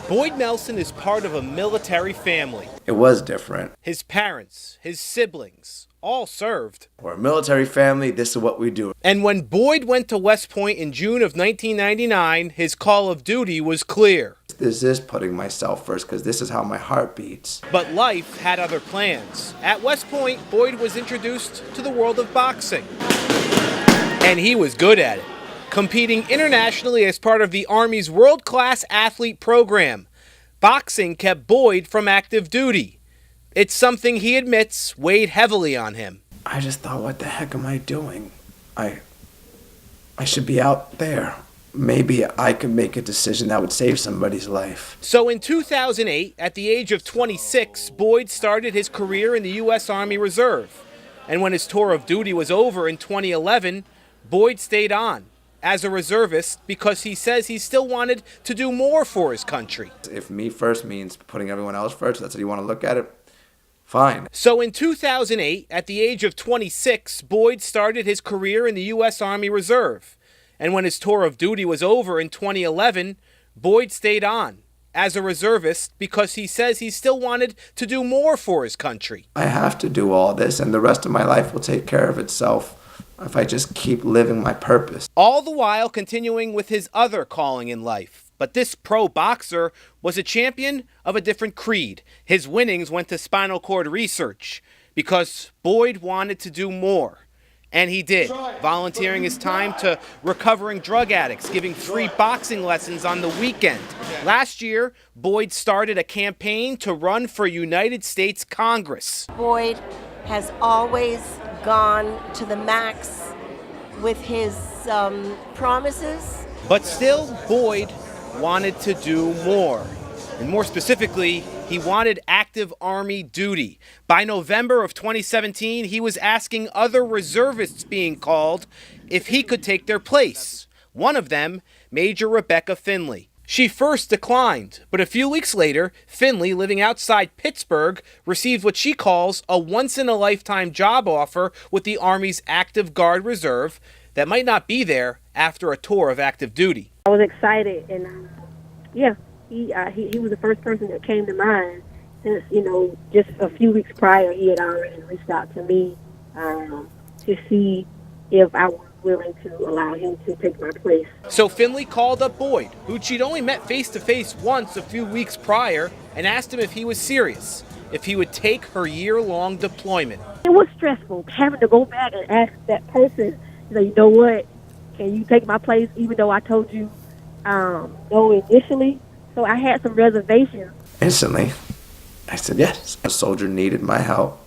Boyd Melsond is part of a military family. It was different. His parents, his siblings, all served. We're a military family, this is what we do. And when Boyd went to West Point in June of 1999, his call of duty was clear. This is putting myself first because this is how my heart beats. But life had other plans. At West Point, Boyd was introduced to the world of boxing. And he was good at it, competing internationally as part of the Army's world-class athlete program. Boxing kept Boyd from active duty. It's something he admits weighed heavily on him. I just thought, what the heck am I doing? I should be out there. Maybe I could make a decision that would save somebody's life. So in 2008, at the age of 26, Boyd started his career in the U.S. Army Reserve. And when his tour of duty was over in 2011, Boyd stayed on as a reservist because he says he still wanted to do more for his country. If me first means putting everyone else first, that's how you want to look at it, fine. So in 2008, at the age of 26, Boyd started his career in the U.S. Army Reserve. And when his tour of duty was over in 2011, Boyd stayed on as a reservist because he says he still wanted to do more for his country. I have to do all this, and the rest of my life will take care of itself if I just keep living my purpose. All the while continuing with his other calling in life. But this pro boxer was a champion of a different creed. His winnings went to spinal cord research because Boyd wanted to do more. And he did, volunteering his time to recovering drug addicts, giving free boxing lessons on the weekend. Last year, Boyd started a campaign to run for United States Congress. Boyd has always gone to the max with his promises. But still, Boyd wanted to do more. And more specifically, he wanted active Army duty. By November of 2017, he was asking other reservists being called if he could take their place. One of them, Major Rebecca Finley. She first declined, but a few weeks later, Finley, living outside Pittsburgh, received what she calls a once-in-a-lifetime job offer with the Army's Active Guard Reserve that might not be there after a tour of active duty. I was excited, and he was the first person that came to mind since, just a few weeks prior, he had already reached out to me to see if I was willing to allow him to take my place. So Finley called up Boyd, who she'd only met face-to-face once a few weeks prior, and asked him if he was serious, if he would take her year-long deployment. It was stressful having to go back and ask that person, you know what, can you take my place, even though I told you no initially. So I had some reservations. Instantly, I said yes. A soldier needed my help,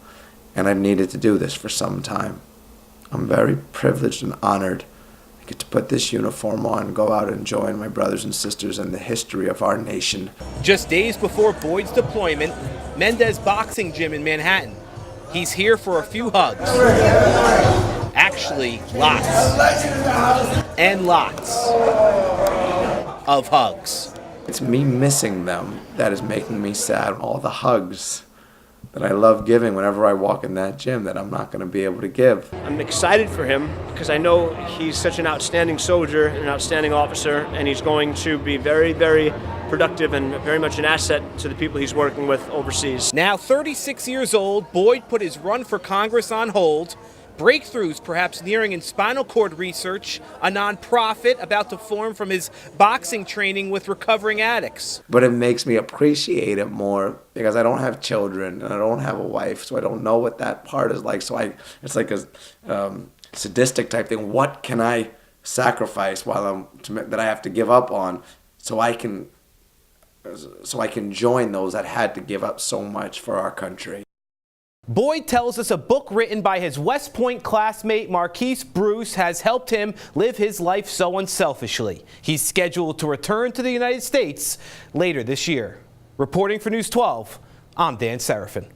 and I've needed to do this for some time. I'm very privileged and honored. I get to put this uniform on and go out and join my brothers and sisters in the history of our nation. Just days before Boyd's deployment, Mendez Boxing Gym in Manhattan. He's here for a few hugs. Actually, lots. And lots of hugs. It's me missing them that is making me sad. All the hugs that I love giving whenever I walk in that gym that I'm not going to be able to give. I'm excited for him because I know he's such an outstanding soldier, an outstanding officer, and he's going to be very, very productive and very much an asset to the people he's working with overseas. Now 36 years old, Boyd put his run for Congress on hold. Breakthroughs perhaps nearing in spinal cord research, a nonprofit about to form from his boxing training with recovering addicts. But it makes me appreciate it more because I don't have children and I don't have a wife, so I don't know what that part is like. So it's like a sadistic type thing. What can I sacrifice that I have to give up on so I can join those that had to give up so much for our country? Boyd tells us a book written by his West Point classmate Marquise Bruce has helped him live his life so unselfishly. He's scheduled to return to the United States later this year. Reporting for News 12, I'm Dan Serafin.